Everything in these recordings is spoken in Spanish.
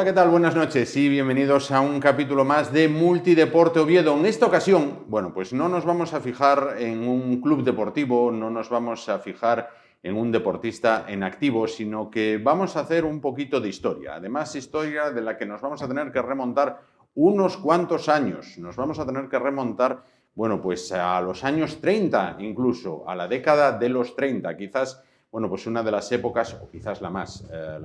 Hola, ¿qué tal? Buenas noches y bienvenidos a un capítulo más de Multideporte Oviedo. En esta ocasión, bueno, pues no nos vamos a fijar en un club deportivo, no nos vamos a fijar en un deportista en activo, sino que vamos a hacer un poquito de historia. Además, historia de la que nos vamos a tener que remontar unos cuantos años. Nos vamos a tener que remontar, bueno, pues a los años 30 incluso, a la década de los 30, quizás, bueno, pues una de las épocas, o quizás la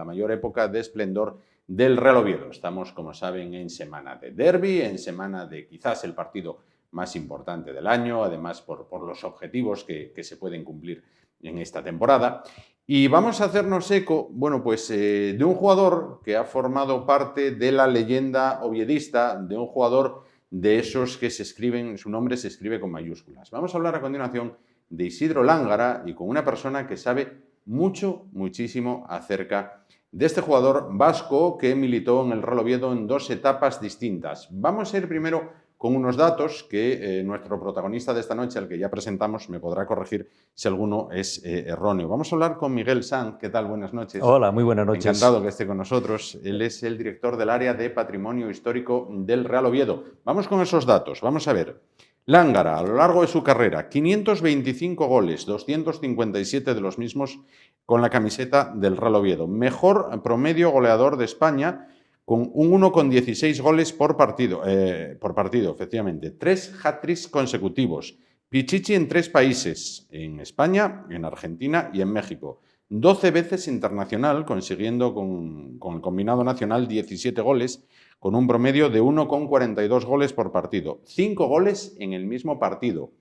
mayor época de esplendor del Real Oviedo. Estamos, como saben, en semana de derbi, en semana de quizás el partido más importante del año, además por los objetivos que se pueden cumplir en esta temporada. Y vamos a hacernos eco, bueno, pues de un jugador que ha formado parte de la leyenda oviedista, de un jugador de esos que se escriben, su nombre se escribe con mayúsculas. Vamos a hablar a continuación de Isidro Lángara y con una persona que sabe muchísimo acerca de este jugador vasco que militó en el Real Oviedo en dos etapas distintas. Vamos a ir primero con unos datos que nuestro protagonista de esta noche, al que ya presentamos, me podrá corregir si alguno es erróneo. Vamos a hablar con Miguel Sanz. ¿Qué tal? Buenas noches. Hola, muy buenas noches. Encantado que esté con nosotros. Él es el director del área de Patrimonio Histórico del Real Oviedo. Vamos con esos datos. Vamos a ver. Lángara, a lo largo de su carrera, 525 goles, 257 de los mismos con la camiseta del Real Oviedo. Mejor promedio goleador de España, con un 1,16 goles por partido, efectivamente. 3 hat-tricks consecutivos. Pichichi en 3 países, en España, en Argentina y en México. 12 veces internacional, consiguiendo con el combinado nacional 17 goles, con un promedio de 1,42 goles por partido. 5 goles en el mismo partido.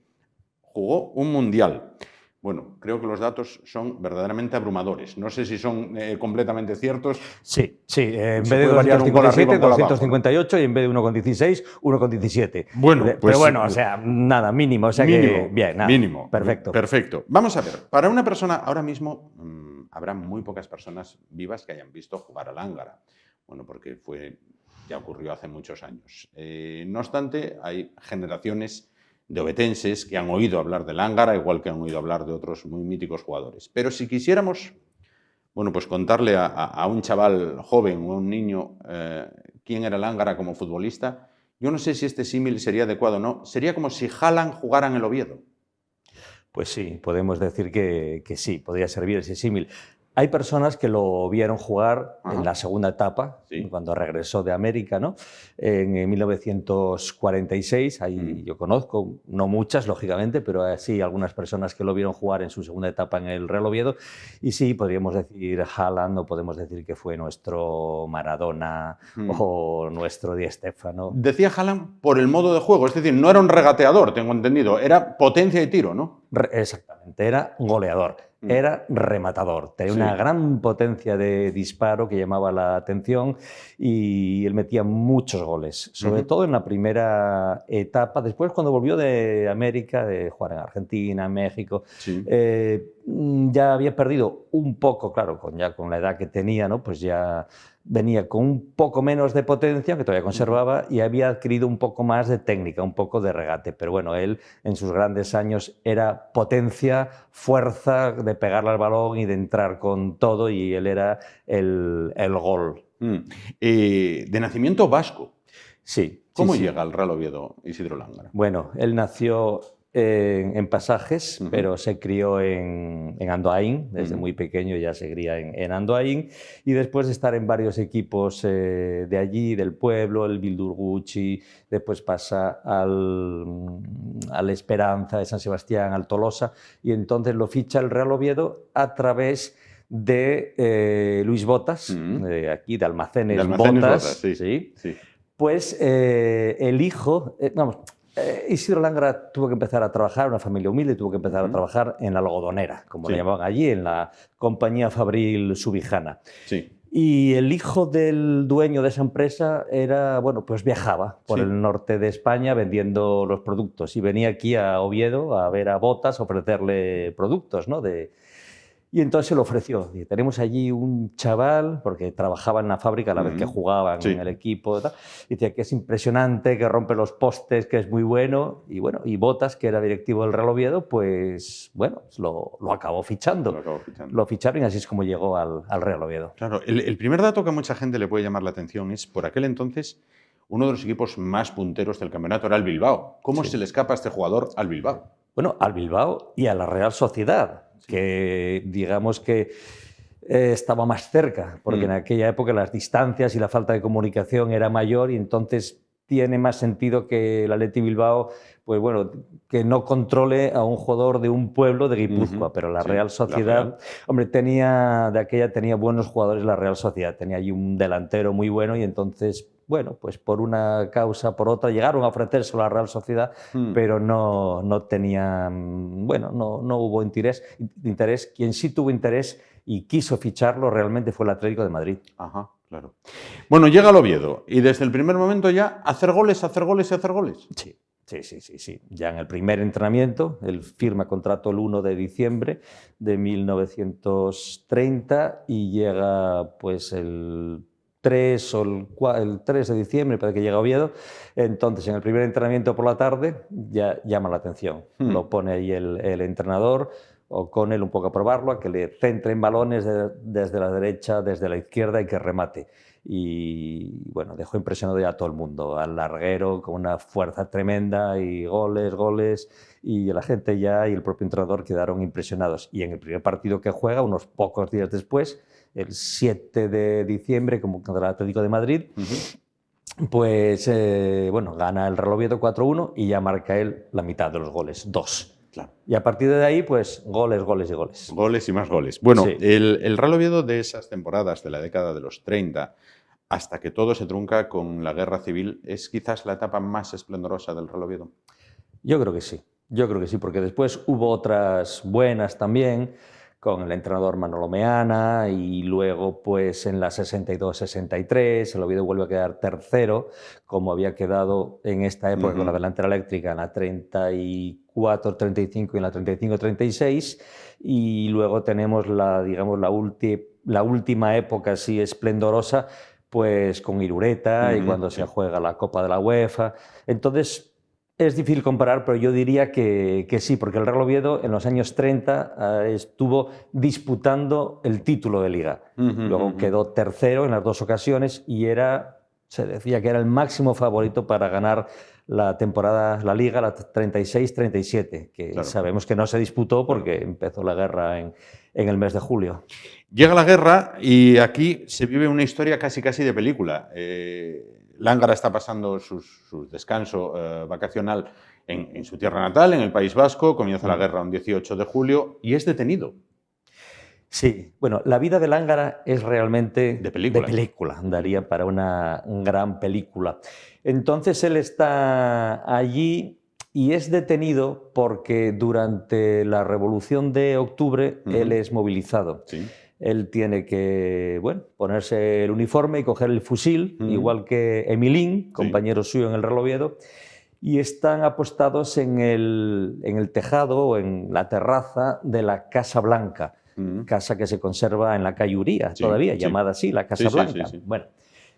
Jugó un mundial. Bueno, creo que los datos son verdaderamente abrumadores. No sé si son completamente ciertos. Sí. En vez de 257, 258 y en vez de 1,16, 1,17. Bueno, pues, pero bueno, o sea, nada, mínimo. O sea mínimo, que, bien, nada. Mínimo. Perfecto. Perfecto. Vamos a ver, para una persona, ahora mismo habrá muy pocas personas vivas que hayan visto jugar a Lángara. Bueno, porque ya ocurrió hace muchos años. No obstante, hay generaciones de ovetenses que han oído hablar de Lángara, igual que han oído hablar de otros muy míticos jugadores. Pero si quisiéramos, bueno, pues contarle a un chaval joven o a un niño quién era Lángara como futbolista, yo no sé si este símil sería adecuado o no. Sería como si Haaland jugara en el Oviedo. Pues sí, podemos decir que sí, podría servir ese símil. Hay personas que lo vieron jugar en la segunda etapa, sí, cuando regresó de América, ¿no? En 1946, ahí yo conozco, no muchas, lógicamente, pero sí algunas personas que lo vieron jugar en su segunda etapa en el Real Oviedo. Y sí, podríamos decir Haaland, o podemos decir que fue nuestro Maradona o nuestro Di Stéfano. Decía Haaland por el modo de juego, es decir, no era un regateador, tengo entendido, era potencia y tiro, ¿no? Exactamente, era goleador. Era rematador, tenía una gran potencia de disparo que llamaba la atención y él metía muchos goles, sobre todo en la primera etapa. Después, cuando volvió de América, de jugar en Argentina, en México, ya había perdido un poco, claro, ya con la edad que tenía, ¿no? Pues ya venía con un poco menos de potencia, que todavía conservaba, y había adquirido un poco más de técnica, un poco de regate. Pero bueno, él en sus grandes años era potencia, fuerza de pegarle al balón y de entrar con todo, y él era el gol. De nacimiento vasco. Sí. ¿Cómo llega al Real Oviedo Isidro Lángara? Bueno, él nació en Pasajes, pero se crió en Andoaín, desde muy pequeño ya se cría en Andoaín, y después de estar en varios equipos de allí, del pueblo, el Bildurguchi, después pasa al Esperanza de San Sebastián, al Tolosa, y entonces lo ficha el Real Oviedo a través de Luis Botas, de aquí, de Almacenes Botas. Sí. Pues el hijo, Isidro Lángara tuvo que empezar a trabajar, una familia humilde, tuvo que empezar a trabajar en la algodonera, como le llamaban allí, en la compañía Fabril Subijana. Sí. Y el hijo del dueño de esa empresa era, bueno, pues viajaba por el norte de España vendiendo los productos y venía aquí a Oviedo a ver a Botas, a ofrecerle productos, ¿no? Y Y entonces se lo ofreció. Dice, tenemos allí un chaval, porque trabajaba en la fábrica a la vez que jugaban en el equipo. Tal. Dice que es impresionante, que rompe los postes, que es muy bueno. Y bueno, y Botas, que era directivo del Real Oviedo, pues bueno, lo acabó fichando. Lo ficharon y así es como llegó al Real Oviedo. Claro, el primer dato que a mucha gente le puede llamar la atención es, por aquel entonces, uno de los equipos más punteros del campeonato era el Bilbao. ¿Cómo se le escapa a este jugador al Bilbao? Bueno, al Bilbao y a la Real Sociedad, que digamos que estaba más cerca, porque en aquella época las distancias y la falta de comunicación era mayor y entonces tiene más sentido que el Athletic Bilbao, pues bueno, que no controle a un jugador de un pueblo de Guipúzcoa, pero la Real Sociedad, hombre, tenía buenos jugadores la Real Sociedad, tenía allí un delantero muy bueno y entonces, bueno, pues por una causa, por otra, llegaron a ofrecérselo a la Real Sociedad, pero no tenían, bueno, no hubo interés. Quien sí tuvo interés y quiso ficharlo realmente fue el Atlético de Madrid. Ajá, claro. Bueno, llega el Oviedo y desde el primer momento ya hacer goles, hacer goles y hacer goles. Sí. Sí. Ya en el primer entrenamiento, él firma contrato el 1 de diciembre de 1930 y llega pues el 3 de diciembre, parece que llega a Oviedo. Entonces, en el primer entrenamiento por la tarde ya llama la atención. Lo pone ahí el entrenador, o con él un poco a probarlo, a que le centren balones desde la derecha, desde la izquierda y que remate. Y bueno, dejó impresionado ya a todo el mundo, al larguero con una fuerza tremenda y goles, y la gente ya y el propio entrenador quedaron impresionados. Y en el primer partido que juega, unos pocos días después, el 7 de diciembre, como contra el Atlético de Madrid, pues bueno, gana el Real Oviedo 4-1 y ya marca él la mitad de los goles, 2. Claro. Y a partir de ahí, pues goles y goles. Goles y más goles. Bueno, el Real Oviedo de esas temporadas de la década de los 30, hasta que todo se trunca con la guerra civil, ¿es quizás la etapa más esplendorosa del Real Oviedo? Yo creo que sí, porque después hubo otras buenas también, con el entrenador Manolo Meana, y luego pues en la 62-63 el Oviedo vuelve a quedar tercero, como había quedado en esta época con la delantera eléctrica en la 34-35 y en la 35-36, y luego tenemos la última época así esplendorosa pues con Irureta y cuando se juega la Copa de la UEFA. Entonces es difícil comparar, pero yo diría que sí, porque el Real Oviedo en los años 30 estuvo disputando el título de Liga. Luego quedó tercero en las dos ocasiones y se decía que era el máximo favorito para ganar la temporada, la Liga, la 36-37, que sabemos que no se disputó porque empezó la guerra en el mes de julio. Llega la guerra y aquí se vive una historia casi de película. Lángara está pasando su descanso vacacional en su tierra natal, en el País Vasco, comienza la guerra un 18 de julio y es detenido. Sí, bueno, la vida de Lángara es realmente de película, daría para una gran película. Entonces él está allí y es detenido porque durante la Revolución de Octubre él es movilizado. Sí. Él tiene que ponerse el uniforme y coger el fusil, igual que Emilín, compañero suyo en el Real Oviedo, y están apostados en el tejado o en la terraza de la Casa Blanca, casa que se conserva en la calle Uría todavía, llamada así, la Casa Blanca. Bueno,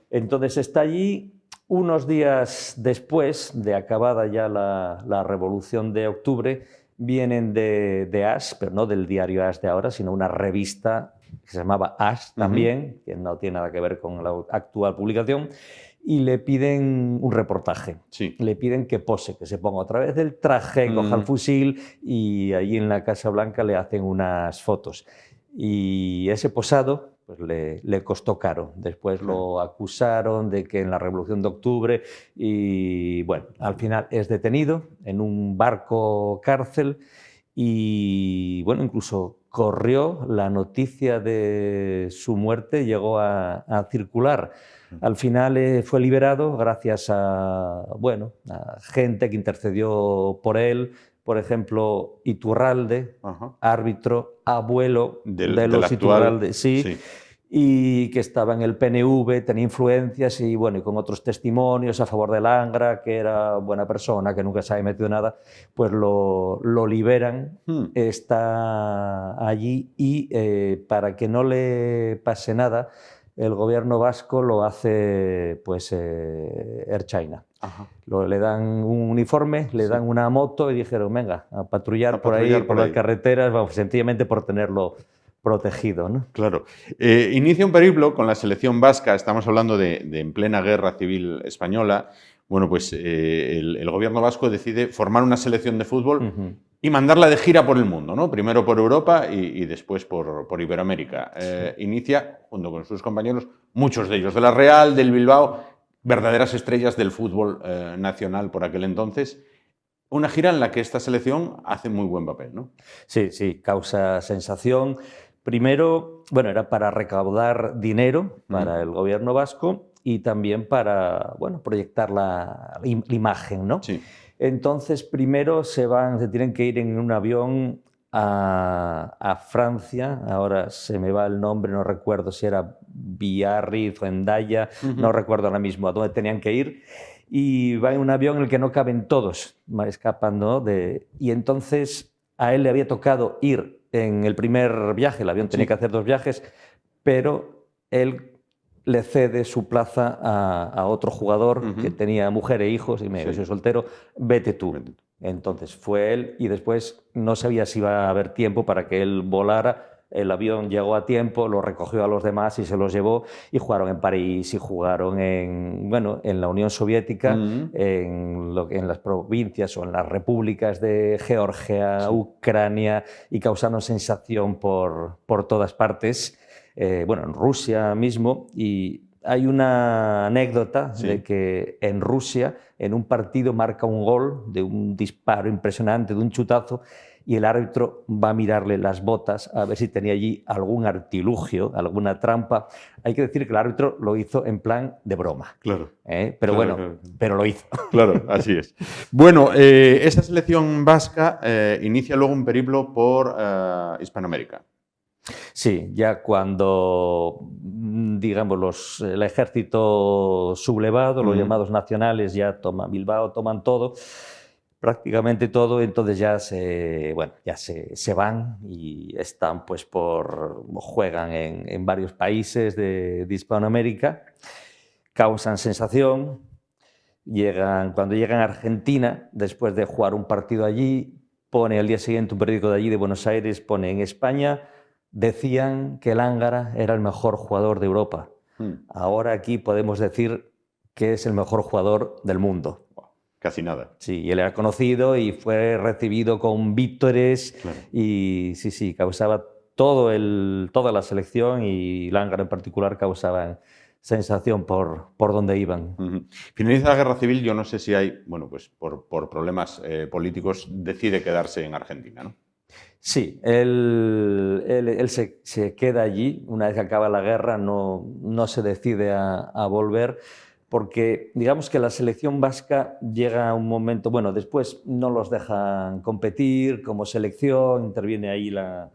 entonces está allí. Unos días después de acabada ya la Revolución de Octubre, vienen de AS, pero no del diario AS de ahora, sino una revista que se llamaba AS también, que no tiene nada que ver con la actual publicación, y le piden un reportaje. Sí. Le piden que pose, que se ponga otra vez el traje, coja el fusil, y allí en la Casa Blanca le hacen unas fotos. Y ese posado pues le costó caro. Después lo acusaron de que en la Revolución de Octubre, y bueno, al final es detenido en un barco cárcel y bueno, incluso corrió la noticia de su muerte, llegó a circular. Al final fue liberado gracias a gente que intercedió por él. Por ejemplo, Iturralde, árbitro, abuelo de los Iturralde, sí. y que estaba en el PNV, tenía influencias y bueno, y con otros testimonios a favor de Angra, que era buena persona, que nunca se había metido en nada, pues lo liberan, está allí y para que no le pase nada, el gobierno vasco lo hace pues Air China. Le dan un uniforme, le dan una moto y dijeron, venga, a patrullar por ahí, por las carreteras, vamos, sencillamente por tenerlo protegido, ¿no? Claro. Inicia un periplo con la selección vasca, estamos hablando de en plena guerra civil española. Bueno, pues el gobierno vasco decide formar una selección de fútbol y mandarla de gira por el mundo, ¿no? Primero por Europa y después por Iberoamérica. Inicia, junto con sus compañeros, muchos de ellos de la Real, del Bilbao, verdaderas estrellas del fútbol nacional por aquel entonces. Una gira en la que esta selección hace muy buen papel, ¿no? Sí, sí, causa sensación. Primero, bueno, era para recaudar dinero para el gobierno vasco y también para, bueno, proyectar la imagen, ¿no? Sí. Entonces, primero se tienen que ir en un avión a Francia, ahora se me va el nombre, no recuerdo si era Biarritz o Hendaya, no recuerdo ahora mismo a dónde tenían que ir, y va en un avión en el que no caben todos, escapando, y entonces a él le había tocado ir en el primer viaje, el avión tenía que hacer 2 viajes, pero él le cede su plaza a otro jugador que tenía mujer e hijos y me dijo, soy soltero, vete tú. Entonces fue él y después no sabía si iba a haber tiempo para que él volara. El avión llegó a tiempo, lo recogió a los demás y se los llevó y jugaron en París y jugaron en la Unión Soviética, en las provincias o en las repúblicas de Georgia, Ucrania y causaron sensación por todas partes. En Rusia mismo, y hay una anécdota de que en Rusia, en un partido, marca un gol de un disparo impresionante, de un chutazo, y el árbitro va a mirarle las botas a ver si tenía allí algún artilugio, alguna trampa. Hay que decir que el árbitro lo hizo en plan de broma. Claro. Pero claro. Pero lo hizo. Claro, así es. Bueno, esa selección vasca inicia luego un periplo por Hispanoamérica. Sí, ya cuando, digamos, el ejército sublevado, los llamados nacionales, ya toman Bilbao, toman todo, prácticamente todo, entonces ya se van y están, pues, juegan en varios países de Hispanoamérica, causan sensación, cuando llegan a Argentina, después de jugar un partido allí, pone al día siguiente un periódico de allí, de Buenos Aires, pone en España, decían que el Angra era el mejor jugador de Europa. Ahora aquí podemos decir que es el mejor jugador del mundo. Casi nada. Sí, él era conocido y fue recibido con vítores. Claro. Y sí, causaba toda la selección y el Angra en particular causaban sensación por donde iban. Finaliza la guerra civil, yo no sé si hay, bueno, pues por problemas políticos, decide quedarse en Argentina, ¿no? Sí, él se queda allí, una vez que acaba la guerra no se decide a volver, porque digamos que la selección vasca llega a un momento, bueno, después no los dejan competir como selección, interviene ahí la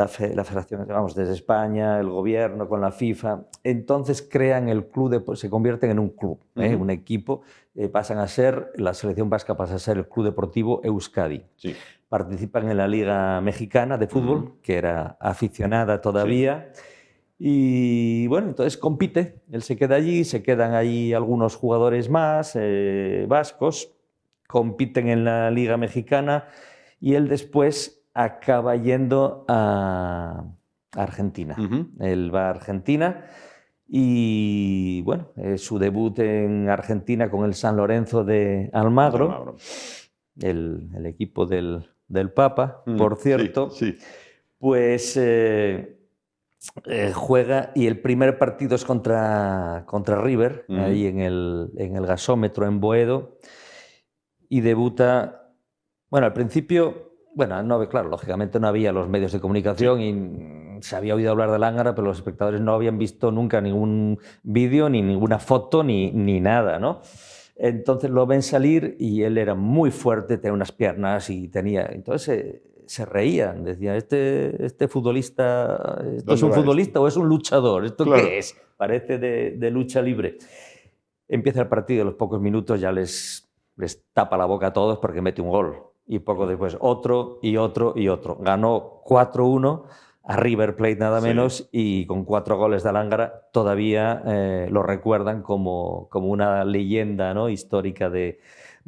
federación, vamos, desde España, el gobierno con la FIFA, entonces crean el club, se convierten en un club, un equipo, la selección vasca pasa a ser el Club Deportivo Euskadi. Sí. Participan en la Liga Mexicana de Fútbol, que era aficionada todavía, y bueno, entonces compite, él se queda allí, se quedan ahí algunos jugadores más vascos, compiten en la Liga Mexicana y él después acaba yendo a Argentina. Él va a Argentina y, bueno, su debut en Argentina con el San Lorenzo de Almagro, el equipo del Papa, por cierto, pues juega y el primer partido es contra River, ahí en el gasómetro en Boedo, y debuta, bueno, al principio... Bueno, claro, lógicamente no había los medios de comunicación y se había oído hablar del Angra, pero los espectadores no habían visto nunca ningún vídeo, ni ninguna foto, ni nada, ¿no? Entonces lo ven salir y él era muy fuerte, tenía unas piernas y entonces se reían, decían, este futbolista, ¿esto es un ¿Dónde va futbolista o es un luchador? ¿Esto Claro. qué es? Parece de lucha libre. Empieza el partido, a los pocos minutos ya les tapa la boca a todos porque mete un gol. Y poco después otro y otro y otro. Ganó 4-1 a River Plate nada menos, y con 4 goles de Alángara todavía lo recuerdan como una leyenda, ¿no?, histórica de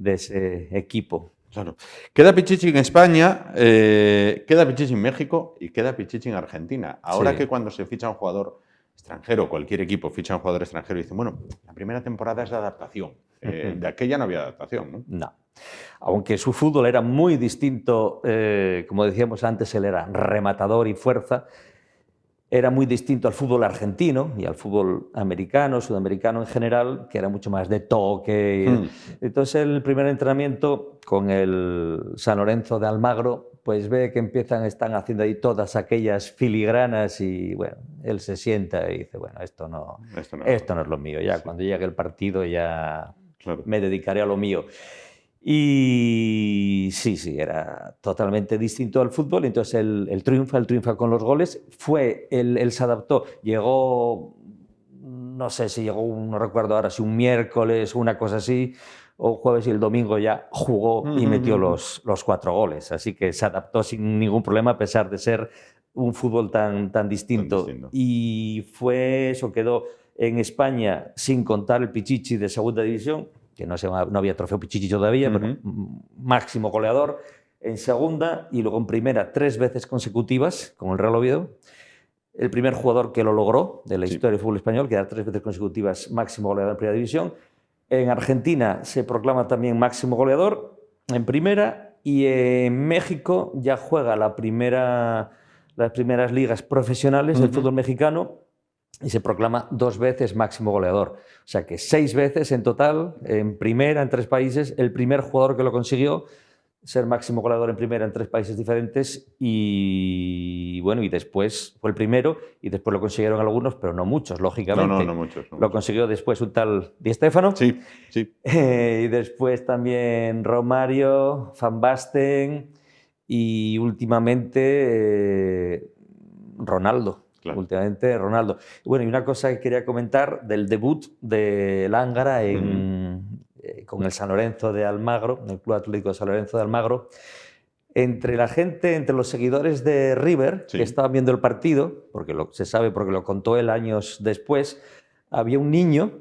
ese equipo. Claro. Queda Pichichi en España, queda Pichichi en México y queda Pichichi en Argentina. Ahora que cuando se ficha un jugador extranjero, cualquier equipo ficha un jugador extranjero y dicen, bueno, la primera temporada es de adaptación. De aquella no había adaptación, ¿no? No. Aunque su fútbol era muy distinto, como decíamos antes, él era rematador y fuerza, era muy distinto al fútbol argentino y al fútbol americano, sudamericano en general, que era mucho más de toque. Entonces, el primer entrenamiento con el San Lorenzo de Almagro, pues ve que están haciendo ahí todas aquellas filigranas y, bueno, él se sienta y dice, bueno, esto no es lo mío. Ya cuando llegue el partido ya me dedicaré a lo mío. Y sí, era totalmente distinto al fútbol. Entonces él triunfa con los goles. Él se adaptó, llegó, no sé si llegó, no recuerdo ahora, si un miércoles, una cosa así, o jueves, y el domingo ya jugó y metió los 4 goles. Así que se adaptó sin ningún problema, a pesar de ser un fútbol tan distinto. Y fue eso, quedó en España, sin contar el Pichichi de segunda división, que no había trofeo Pichichi todavía, pero máximo goleador en segunda, y luego en primera 3 veces consecutivas con el Real Oviedo. El primer jugador que lo logró de la historia del fútbol español, quedar 3 veces consecutivas máximo goleador en primera división. En Argentina se proclama también máximo goleador en primera, y en México ya juega las primeras ligas profesionales del fútbol mexicano, y se proclama 2 veces máximo goleador. O sea que 6 veces en total, en primera, en 3 países. El primer jugador que lo consiguió, ser máximo goleador en primera en 3 países diferentes, y bueno, y después fue el primero, y después lo consiguieron algunos, pero no muchos, lógicamente. No muchos. Lo consiguió después un tal Di Stéfano. Sí. Y después también Romario, Van Basten, y últimamente Ronaldo. Claro. Últimamente Ronaldo. Bueno, y una cosa que quería comentar del debut de Lángara con el San Lorenzo de Almagro, el Club Atlético de San Lorenzo de Almagro. Entre la gente, entre los seguidores de River, que estaban viendo el partido, porque se sabe porque lo contó él años después, había un niño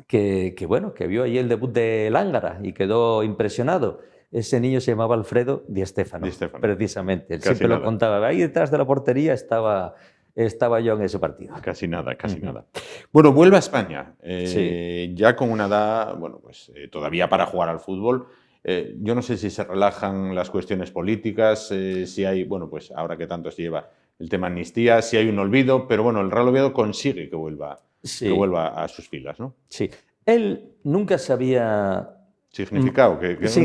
que vio ahí el debut de Lángara y quedó impresionado. Ese niño se llamaba Alfredo Di Stéfano, precisamente. Él siempre lo contaba. Ahí detrás de la portería estaba yo en ese partido. Casi nada. Bueno, vuelve a España, ya con una edad, bueno, pues todavía para jugar al fútbol. Yo no sé si se relajan las cuestiones políticas, si hay, bueno, pues ahora que tanto se lleva el tema amnistía, si hay un olvido, pero bueno, el Real Oviedo consigue que vuelva a sus filas, ¿no? Sí. Él nunca se había... Significado,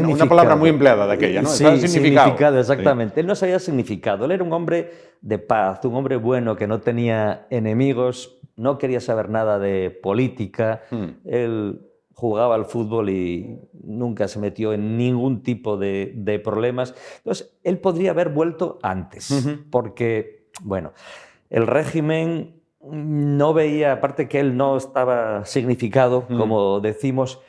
una palabra muy empleada de aquella, ¿no? Sí, significado, exactamente. Sí. Él no sabía significado. Él era un hombre de paz, un hombre bueno que no tenía enemigos, no quería saber nada de política. Él jugaba al fútbol y nunca se metió en ningún tipo de problemas. Entonces, él podría haber vuelto antes, porque, bueno, el régimen no veía, aparte que él no estaba significado, como decimos,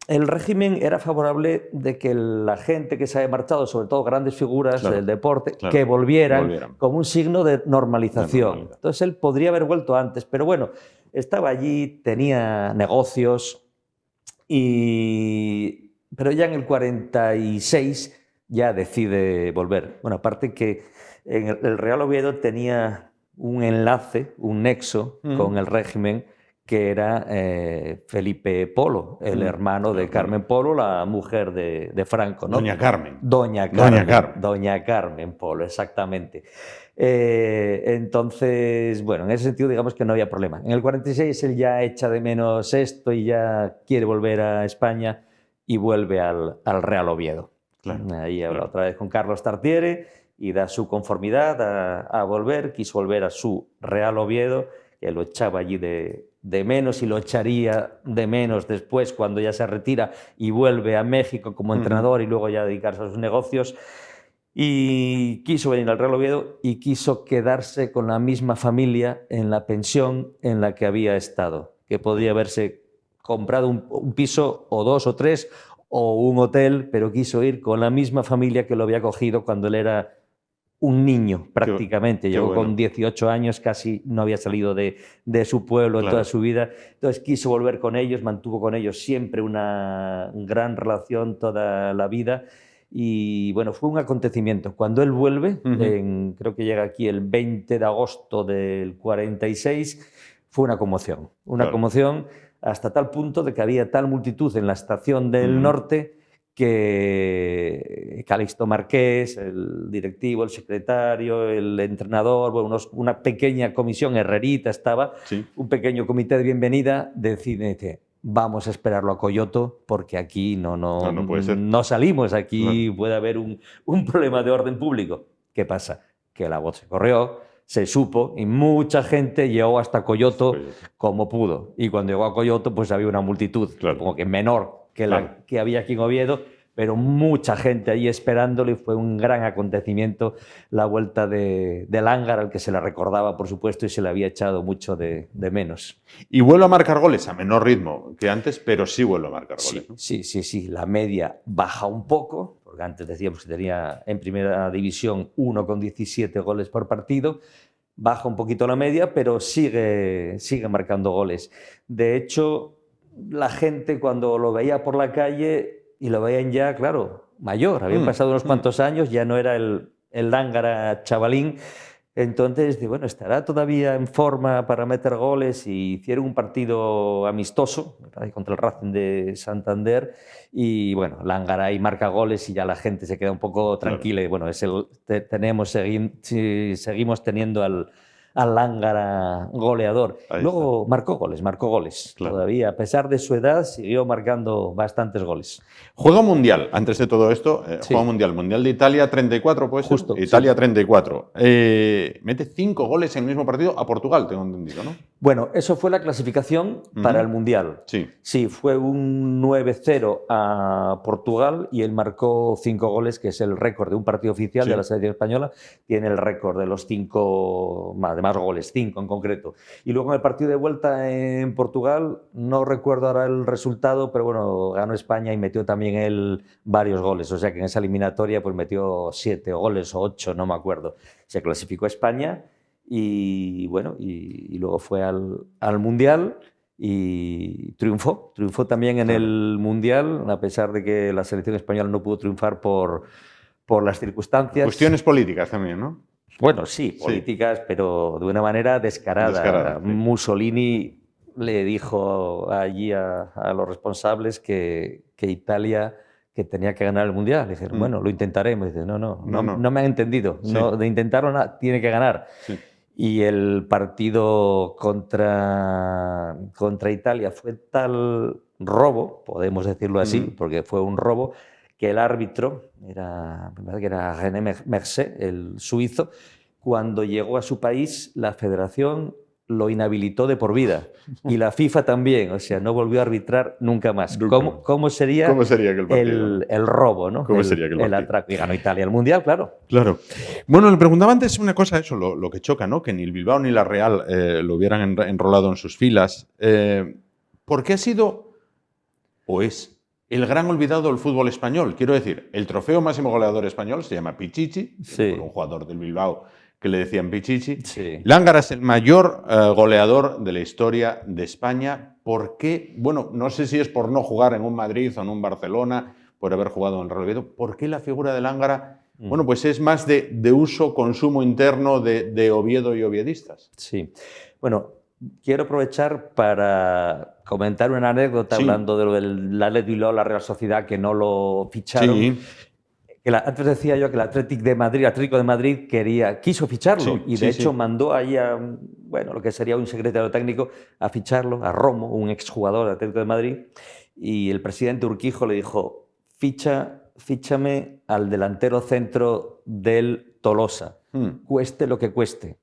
el régimen era favorable de que la gente que se había marchado, sobre todo grandes figuras del deporte, que volvieran como un signo de normalización. Entonces él podría haber vuelto antes, pero bueno, estaba allí, tenía negocios, pero ya en el 46 ya decide volver. Bueno, aparte que en el Real Oviedo tenía un enlace, un nexo con el régimen, que era Felipe Polo, el hermano de Carmen Polo, la mujer de Franco, ¿no? Doña Carmen Polo, exactamente. Entonces, bueno, en ese sentido digamos que no había problema. En el 46 él ya echa de menos esto y ya quiere volver a España y vuelve al Real Oviedo. Ahí habla otra vez con Carlos Tartiere y da su conformidad a volver, quiso volver a su Real Oviedo, que lo echaba allí de menos y lo echaría de menos después cuando ya se retira y vuelve a México como entrenador y luego ya a dedicarse a sus negocios. Y quiso venir al Real Oviedo y quiso quedarse con la misma familia en la pensión en la que había estado, que podría haberse comprado un piso o 2 o 3 o un hotel, pero quiso ir con la misma familia que lo había cogido cuando él era un niño prácticamente. Qué Llegó bueno. con 18 años, casi no había salido de su pueblo en toda su vida. Entonces quiso volver con ellos, mantuvo con ellos siempre una gran relación toda la vida. Y bueno, fue un acontecimiento. Cuando él vuelve, creo que llega aquí el 20 de agosto del 46, fue una conmoción. Una conmoción hasta tal punto de que había tal multitud en la estación del norte que Calixto Marqués, el directivo, el secretario, el entrenador, bueno, una pequeña comisión, Herrerita estaba, un pequeño comité de bienvenida, decide, vamos a esperarlo a Coyoto porque aquí no puede ser. No salimos, aquí puede haber un problema de orden público. ¿Qué pasa? Que la voz se corrió, se supo y mucha gente llegó hasta Coyoto como pudo. Y cuando llegó a Coyoto, pues había una multitud, como que menor que la que había aquí en Oviedo, pero mucha gente ahí esperándolo y fue un gran acontecimiento la vuelta de Lángara, al que se le recordaba, por supuesto, y se le había echado mucho de menos. Y vuelve a marcar goles a menor ritmo que antes, pero sí vuelve a marcar goles, ¿no? Sí. La media baja un poco, porque antes decíamos que tenía en primera división 1,17 goles por partido. Baja un poquito la media, pero sigue marcando goles. De hecho, la gente cuando lo veía por la calle y lo veían ya, claro, mayor, habían pasado unos cuantos años, ya no era el Lángara chavalín. Entonces, bueno, estará todavía en forma para meter goles, y hicieron un partido amistoso contra el Racing de Santander y, bueno, Lángara ahí marca goles y ya la gente se queda un poco tranquila. Y, bueno, seguimos teniendo al Lángara goleador. Luego marcó goles. Todavía, a pesar de su edad, siguió marcando bastantes goles. Juega mundial, antes de todo esto, juega mundial de Italia 34, pues. Justo. Italia 34. Mete 5 goles en el mismo partido a Portugal, tengo entendido, ¿no? Bueno, eso fue la clasificación para el mundial. Sí, fue un 9-0 a Portugal y él marcó 5 goles, que es el récord de un partido oficial de la selección española. Tiene el récord de los 5, de más goles, 5 en concreto. Y luego en el partido de vuelta en Portugal, no recuerdo ahora el resultado, pero bueno, ganó España y metió también él varios goles. O sea que en esa eliminatoria pues metió 7 goles o 8, no me acuerdo. Se clasificó España y bueno, y luego fue al Mundial y triunfó también en el Mundial, a pesar de que la selección española no pudo triunfar por las circunstancias. Cuestiones políticas también, ¿no? Bueno, sí, políticas, pero de una manera descarada. Mussolini le dijo allí a los responsables que Italia que tenía que ganar el Mundial. Le dijeron, bueno, lo intentaremos. Dice, no me han entendido. No, de intentarlo tiene que ganar. Y el partido contra Italia fue tal robo, podemos decirlo así, porque fue un robo, que el árbitro, me parece que era René Mercé, el suizo, cuando llegó a su país, la federación lo inhabilitó de por vida. Y la FIFA también, o sea, no volvió a arbitrar nunca más. ¿Cómo sería el robo, ¿no? ¿Cómo sería el atraco? Y ganó Italia el Mundial, claro. Claro. Bueno, le preguntaba antes una cosa, eso, lo que choca, ¿no? Que ni el Bilbao ni la Real lo hubieran enrolado en sus filas. ¿Por qué ha sido o es el gran olvidado del fútbol español? Quiero decir, el trofeo máximo goleador español se llama Pichichi, por un jugador del Bilbao que le decían Pichichi. Lángara es el mayor goleador de la historia de España. ¿Por qué? Bueno, no sé si es por no jugar en un Madrid o en un Barcelona, por haber jugado en el Real Oviedo. ¿Por qué la figura de Lángara, bueno, pues es más de uso, consumo interno de Oviedo y oviedistas? Sí. Bueno, quiero aprovechar para comentar una anécdota hablando de lo del Athletic Bilbao, la Real Sociedad, que no lo ficharon. Antes decía yo que el Atlético de Madrid quiso ficharlo y de hecho mandó ahí a lo que sería un secretario técnico a ficharlo, a Romo, un exjugador del Atlético de Madrid, y el presidente Urquijo le dijo, fíchame al delantero centro del Tolosa, cueste lo que cueste,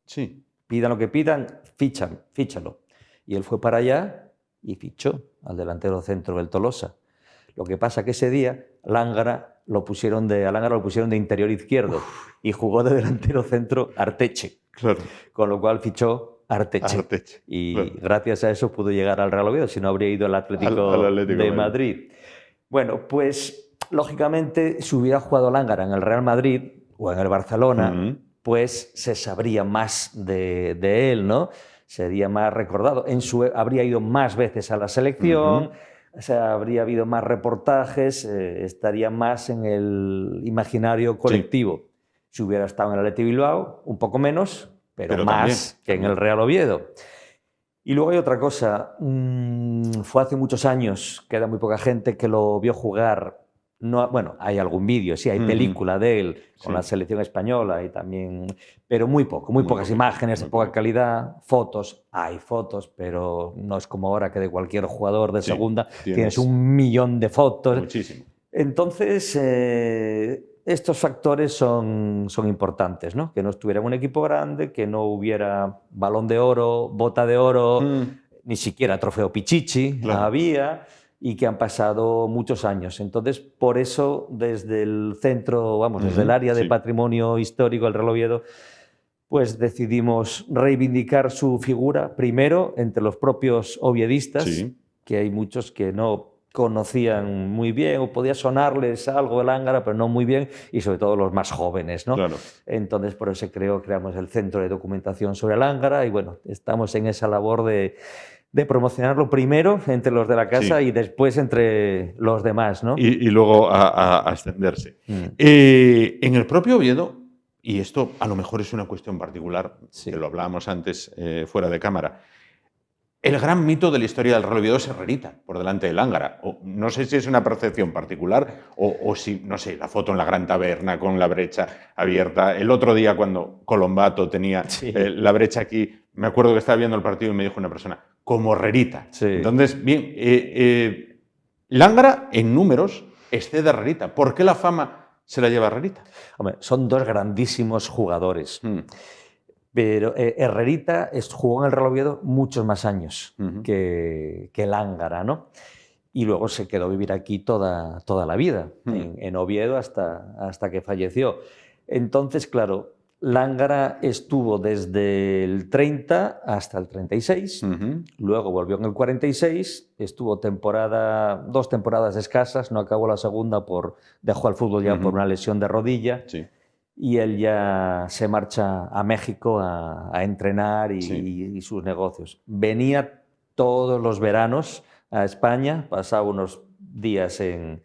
pidan lo que pidan, fíchalo. Y él fue para allá y fichó al delantero centro del Tolosa. Lo que pasa que ese día Lángara lo pusieron a Lángara lo pusieron de interior izquierdo y jugó de delantero centro Arteche. Claro. Con lo cual fichó Arteche. Y claro. gracias a eso pudo llegar al Real Oviedo, si no habría ido al Atlético de Madrid. Bueno, pues lógicamente si hubiera jugado Lángara en el Real Madrid o en el Barcelona, pues se sabría más de él, ¿no? Sería más recordado. Habría ido más veces a la selección, o sea, habría habido más reportajes, estaría más en el imaginario colectivo. Sí. Si hubiera estado en el Athletic Bilbao, un poco menos, pero más también, en el Real Oviedo. Y luego hay otra cosa. Fue hace muchos años, queda muy poca gente que lo vio jugar. No, bueno, hay algún vídeo, sí, hay película de él con la selección española y también, pero muy pocas imágenes de poca calidad, fotos, hay fotos, pero no es como ahora que de cualquier jugador de segunda tienes 1 millón de fotos. Muchísimo. Entonces, estos factores son importantes, ¿no? Que no estuviera en un equipo grande, que no hubiera Balón de Oro, Bota de Oro, ni siquiera Trofeo Pichichi había, y que han pasado muchos años. Entonces, por eso, desde el centro, desde el área de patrimonio histórico del Real Oviedo, pues decidimos reivindicar su figura, primero, entre los propios oviedistas, que hay muchos que no conocían muy bien o podía sonarles algo de Lángara, pero no muy bien, y sobre todo los más jóvenes, ¿no? Claro. Entonces, por eso creamos el Centro de Documentación sobre Lángara y, bueno, estamos en esa labor de promocionarlo primero entre los de la casa y después entre los demás, ¿no? Y luego a extenderse. En el propio Oviedo, y esto a lo mejor es una cuestión particular, que lo hablábamos antes fuera de cámara, el gran mito de la historia del Real Oviedo es Herrerita, por delante de Lángara. No sé si es una percepción particular o si, no sé, la foto en la Gran Taberna con la brecha abierta. El otro día cuando Colombato tenía la brecha aquí, me acuerdo que estaba viendo el partido y me dijo una persona, como Herrerita. Sí. Entonces, bien, Lángara en números excede a Herrerita. ¿Por qué la fama se la lleva a Herrerita? Hombre, son dos grandísimos jugadores. Pero Herrerita jugó en el Real Oviedo muchos más años que Lángara, ¿no? Y luego se quedó a vivir aquí toda la vida, en Oviedo hasta que falleció. Entonces, claro, Lángara estuvo desde el 30 hasta el 36, luego volvió en el 46, estuvo 2 temporadas escasas, no acabó la segunda, dejó el fútbol ya por una lesión de rodilla. Sí. Y él ya se marcha a México a entrenar y sus negocios. Venía todos los veranos a España, pasaba unos días en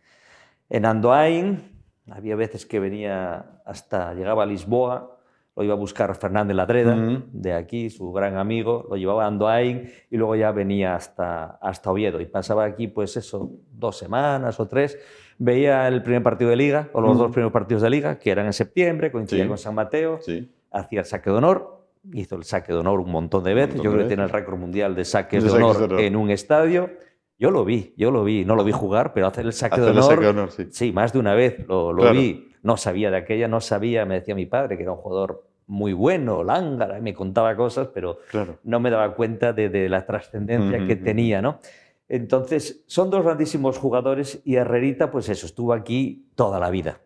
Andoain, había veces que llegaba a Lisboa, lo iba a buscar Fernández Ladreda, de aquí, su gran amigo, lo llevaba a Andoain y luego ya venía hasta Oviedo. Y pasaba aquí, pues eso, 2 semanas o 3, veía el primer partido de Liga, o los 2 primeros partidos de Liga, que eran en septiembre, coincidía con San Mateo, hacía el saque de honor, hizo el saque de honor un montón de veces, yo creo que tiene el récord mundial de saques de honor en un estadio. Yo lo vi, no lo vi jugar, pero hacer el saque de honor, sí, más de una vez lo vi. No sabía de aquella, me decía mi padre que era un jugador muy bueno, Lángara, y me contaba cosas, pero no me daba cuenta de la trascendencia que tenía, ¿no? Entonces, son 2 grandísimos jugadores y Herrerita, pues eso, estuvo aquí toda la vida,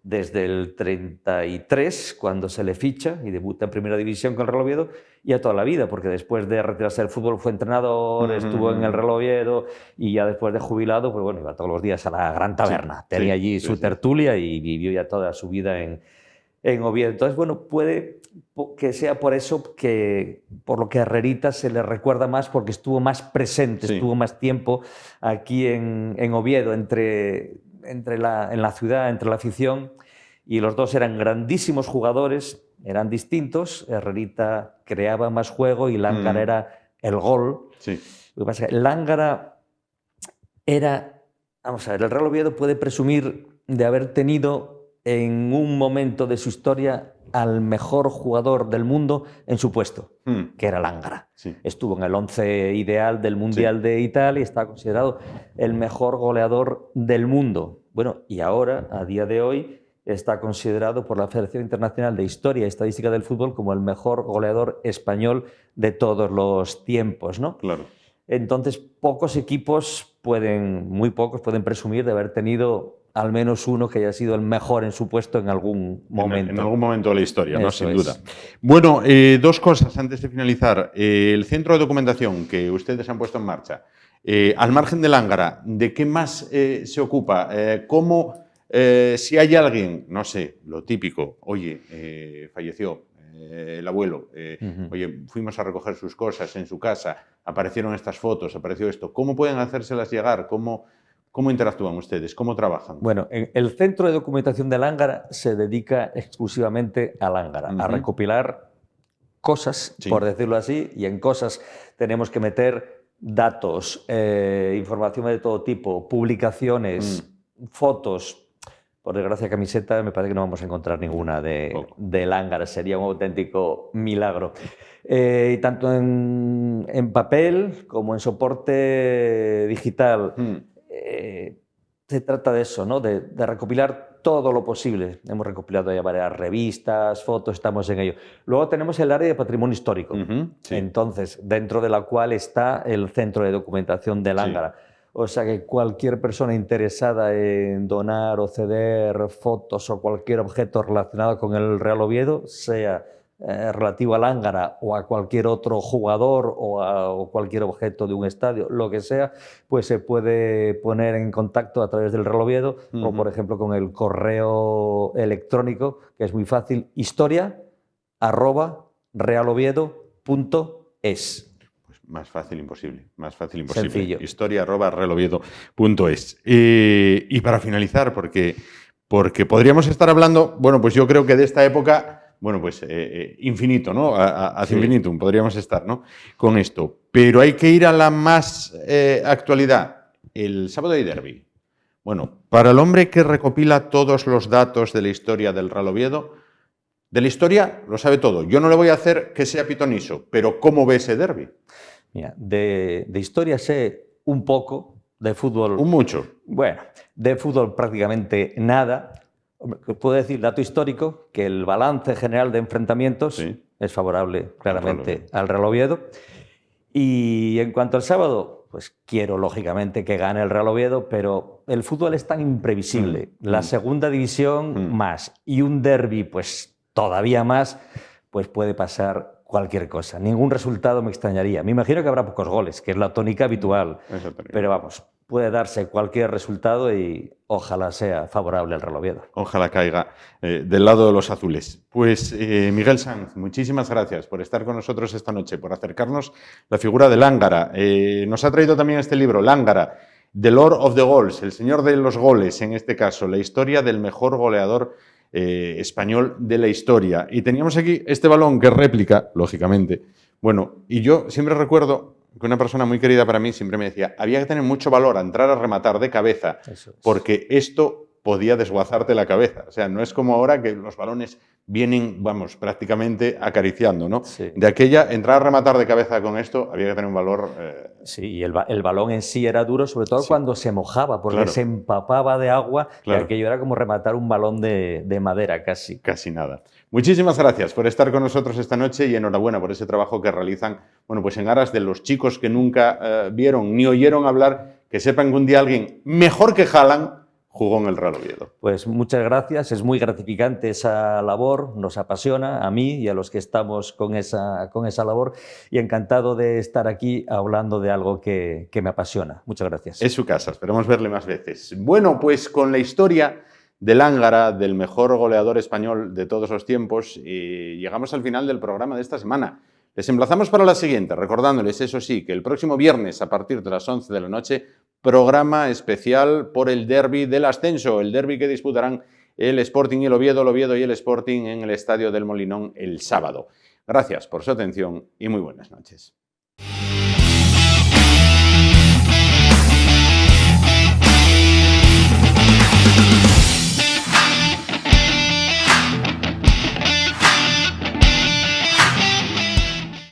desde el 33, cuando se le ficha y debuta en Primera División con el Real Oviedo, y a toda la vida, porque después de retirarse del fútbol fue entrenador, estuvo en el Real Oviedo y ya después de jubilado, pues bueno, iba todos los días a la Gran Taberna, tenía allí su tertulia y vivió ya toda su vida en Oviedo. Entonces, bueno, puede que sea por eso por lo que a Herrerita se le recuerda más, porque estuvo más presente, estuvo más tiempo aquí en Oviedo, en la ciudad, entre la afición, y los dos eran grandísimos jugadores, eran distintos. Herrerita creaba más juego y Lángara era el gol. Lo que pasa es que Lángara era, vamos a ver, el Real Oviedo puede presumir de haber tenido en un momento de su historia al mejor jugador del mundo en su puesto, que era Lángara. Estuvo en el 11 ideal del Mundial de Italia y está considerado el mejor goleador del mundo. Bueno, y ahora, a día de hoy, está considerado por la Federación Internacional de Historia y Estadística del Fútbol como el mejor goleador español de todos los tiempos, ¿no? Claro. Entonces, muy pocos pueden presumir de haber tenido al menos uno que haya sido el mejor en su puesto en algún momento. En algún momento de la historia, ¿no? Sin duda. Es. Bueno, dos cosas antes de finalizar. El centro de documentación que ustedes han puesto en marcha, al margen del Lángara, ¿de qué más se ocupa? ¿Cómo, si hay alguien, no sé, lo típico, oye, falleció el abuelo, oye, fuimos a recoger sus cosas en su casa, aparecieron estas fotos, apareció esto, ¿cómo pueden hacérselas llegar? ¿Cómo interactúan ustedes? ¿Cómo trabajan? Bueno, el Centro de Documentación de Lángara se dedica exclusivamente a Lángara, a recopilar cosas, por decirlo así, y en cosas tenemos que meter datos, información de todo tipo, publicaciones, fotos. Por desgracia, camiseta, me parece que no vamos a encontrar ninguna de Lángara, sería un auténtico milagro. Tanto en papel como en soporte digital. Se trata de eso, ¿no? De recopilar todo lo posible. Hemos recopilado ya varias revistas, fotos, estamos en ello. Luego tenemos el área de patrimonio histórico, entonces, dentro de la cual está el Centro de Documentación de Lángara. O sea que cualquier persona interesada en donar o ceder fotos o cualquier objeto relacionado con el Real Oviedo, sea relativo a Lángara o a cualquier otro jugador o cualquier objeto de un estadio, lo que sea, pues se puede poner en contacto a través del Real Oviedo o, por ejemplo, con el correo electrónico, que es muy fácil, historia@realoviedo.es. Más fácil imposible, más fácil imposible. Sencillo. Historia@realoviedo.es. Y para finalizar, porque podríamos estar hablando, bueno, pues yo creo que de esta época, bueno, pues infinito, ¿no? Ad infinitum podríamos estar, ¿no? Con esto. Pero hay que ir a la más actualidad. El sábado hay derbi. Bueno, para el hombre que recopila todos los datos de la historia del Real Oviedo, de la historia lo sabe todo. Yo no le voy a hacer que sea pitoniso, pero ¿cómo ve ese derbi? Mira, de historia sé un poco, de fútbol... Un mucho. Bueno, de fútbol prácticamente nada. Puedo decir, dato histórico, que el balance general de enfrentamientos es favorable claramente al Real Oviedo. Y en cuanto al sábado, pues quiero lógicamente que gane el Real Oviedo, pero el fútbol es tan imprevisible. La segunda división más y un derbi pues todavía más, pues puede pasar cualquier cosa. Ningún resultado me extrañaría. Me imagino que habrá pocos goles, que es la tónica habitual. Pero vamos, puede darse cualquier resultado y ojalá sea favorable al Real Oviedo. Ojalá caiga del lado de los azules. Pues Miguel Sanz, muchísimas gracias por estar con nosotros esta noche, por acercarnos la figura de Lángara. Nos ha traído también este libro, Lángara, The Lord of the Goals, el señor de los goles, en este caso, la historia del mejor goleador español de la historia. Y teníamos aquí este balón que es réplica, lógicamente. Bueno, y yo siempre recuerdo que una persona muy querida para mí siempre me decía, había que tener mucho valor a entrar a rematar de cabeza, porque esto podía desguazarte la cabeza. O sea, no es como ahora que los balones vienen, vamos, prácticamente acariciando, ¿no? Sí. De aquella, entrar a rematar de cabeza con esto, había que tener un valor... Sí, y el balón en sí era duro, sobre todo cuando se mojaba, porque se empapaba de agua y aquello era como rematar un balón de madera casi. Casi nada. Muchísimas gracias por estar con nosotros esta noche y enhorabuena por ese trabajo que realizan, bueno, pues en aras de los chicos que nunca vieron ni oyeron hablar, que sepan que un día alguien mejor que Haaland jugó en el Real Oviedo. Pues muchas gracias, es muy gratificante esa labor, nos apasiona a mí y a los que estamos con esa labor y encantado de estar aquí hablando de algo que me apasiona. Muchas gracias. Es su casa, esperamos verle más veces. Bueno, pues con la historia de Lángara, del mejor goleador español de todos los tiempos, llegamos al final del programa de esta semana. Les emplazamos para la siguiente, recordándoles, eso sí, que el próximo viernes a partir de las 11 de la noche, programa especial por el derbi del ascenso, el derbi que disputarán el Sporting y el Oviedo y el Sporting en el Estadio del Molinón el sábado. Gracias por su atención y muy buenas noches.